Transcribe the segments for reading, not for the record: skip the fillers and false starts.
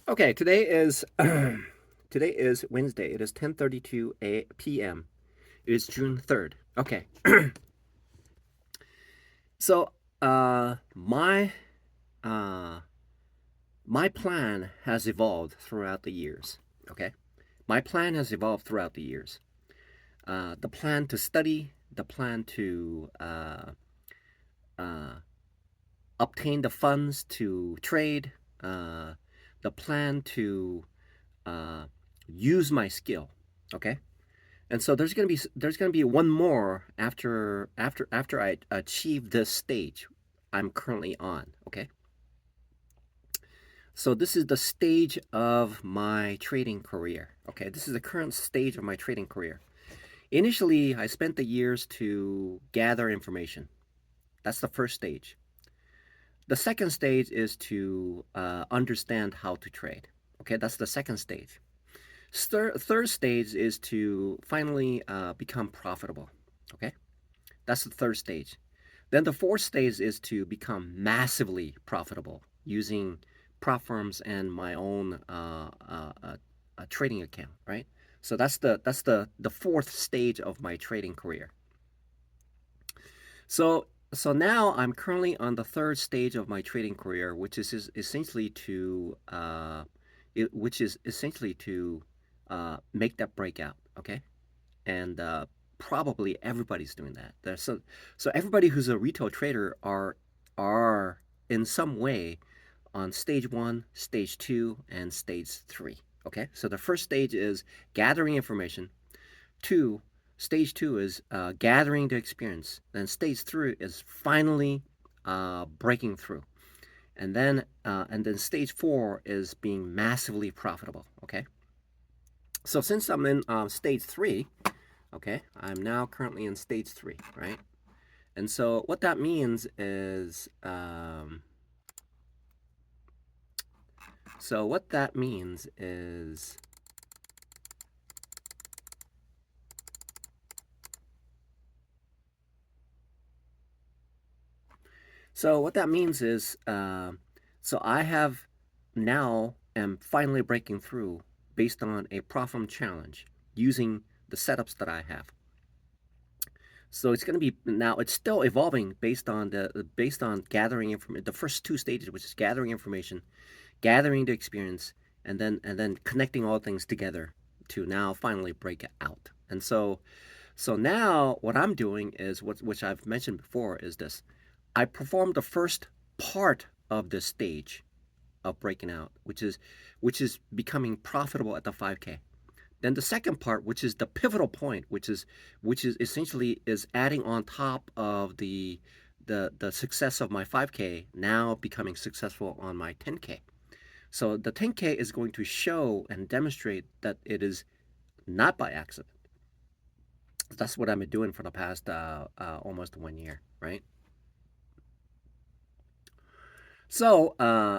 Okay, today is today is Wednesday. It is 10:32 p.m. It is June 3rd. Okay. So, my uh my plan has evolved throughout the years, okay? My plan has evolved throughout the years. The plan to study, the plan to uh obtain the funds to trade, uh the plan to uh use my skill, okay? And so there's gonna be one more after I achieve this stage I'm currently on. Okay, so this is the stage of my trading career. Okay, this is the current stage of my trading career. Initially, I spent the years to gather information. That's the first stage. The second stage is to understand how to trade. Okay, that's the second stage. Third stage is to finally become profitable. Okay, that's the third stage. Then the fourth stage is to become massively profitable using prop firms and my own trading account, right? So that's the fourth stage of my trading career. So now I'm currently on the third stage of my trading career, which is essentially to make that breakout. Okay, and probably everybody's doing that. So everybody who's a retail trader are in some way on stage one, stage two, and stage three. Okay, so the first stage is gathering information. Two, stage two is gathering the experience. Then stage three is finally breaking through, and then stage four is being massively profitable. Okay, so since I'm in stage three, okay, I'm now currently in stage three, right? And so what that means is, so what that means is, so what that means is, so I have now am finally breaking through based on a problem challenge using the setups that I have. So it's going to be now. It's still evolving based on gathering information. The first two stages, which is gathering information, gathering the experience, and then connecting all things together to now finally break out. And so now what I'm doing is which I've mentioned before is this. I performed the first part of this stage of breaking out, which is becoming profitable at the 5K. Then the second part, which is the pivotal point, which is essentially is adding on top of the success of my 5K, now becoming successful on my 10K. So the 10K is going to show and demonstrate that it is not by accident. That's what I've been doing for the past almost 1 year, right? So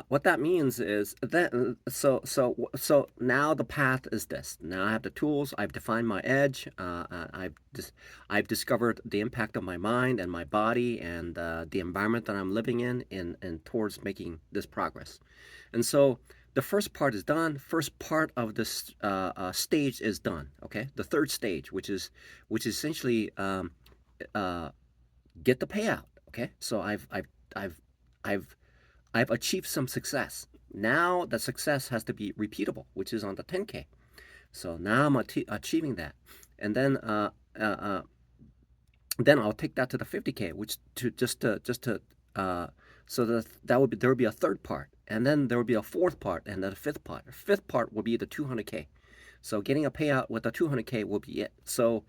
what that means is that so now the path is this. Now I have the tools. I've defined my edge. I've discovered the impact of my mind and my body and the environment that I'm living in towards making this progress. And so the first part is done. First part of this stage is done. Okay, the third stage, which is essentially uh, get the payout. Okay, so I've I've I've achieved some success. Now the success has to be repeatable, which is on the 10K. So now I'm achieving that, and uh, uh, then I'll take that to the 50K, which to just to so that would be there would be a third part, and then there would be a fourth part, and then a fifth part. The fifth part will be the 200K. So getting a payout with the 200K will be it. So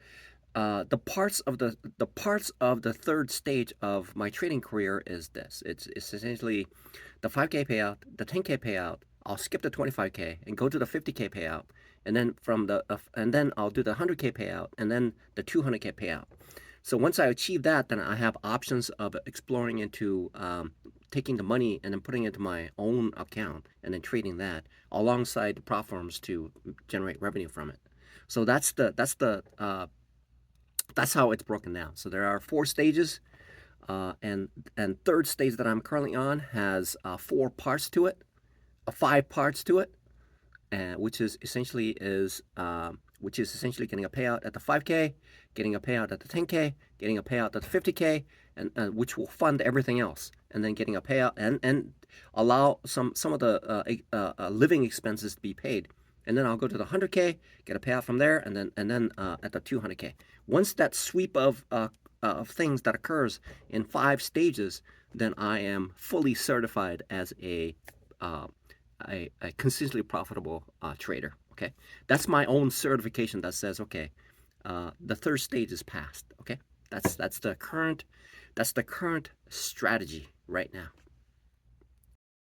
the parts of the third stage of my trading career is this. It's essentially the 5K payout, the 10K payout. I'll skip the 25K and go to the 50K payout, and then I'll do the 100K payout, and then the 200K payout. So once I achieve that, then I have options of exploring into taking the money and then putting it into my own account and then trading that alongside the platforms to generate revenue from it. So that's how it's broken down. So there are four stages, and third stage that I'm currently on has four parts to it, five parts to it. which is essentially getting a payout at the 5K, getting a payout at the 10K, getting a payout at the 50K, and which will fund everything else, and then getting a payout and allow some of the living expenses to be paid. And then I'll go to the 100K, get a payout from there, and then at the 200K. Once that sweep of things that occurs in 5 stages, then I am fully certified as uh, a consistently profitable trader. Okay, that's my own certification that says, okay, the third stage is passed. Okay, that's the current strategy right now.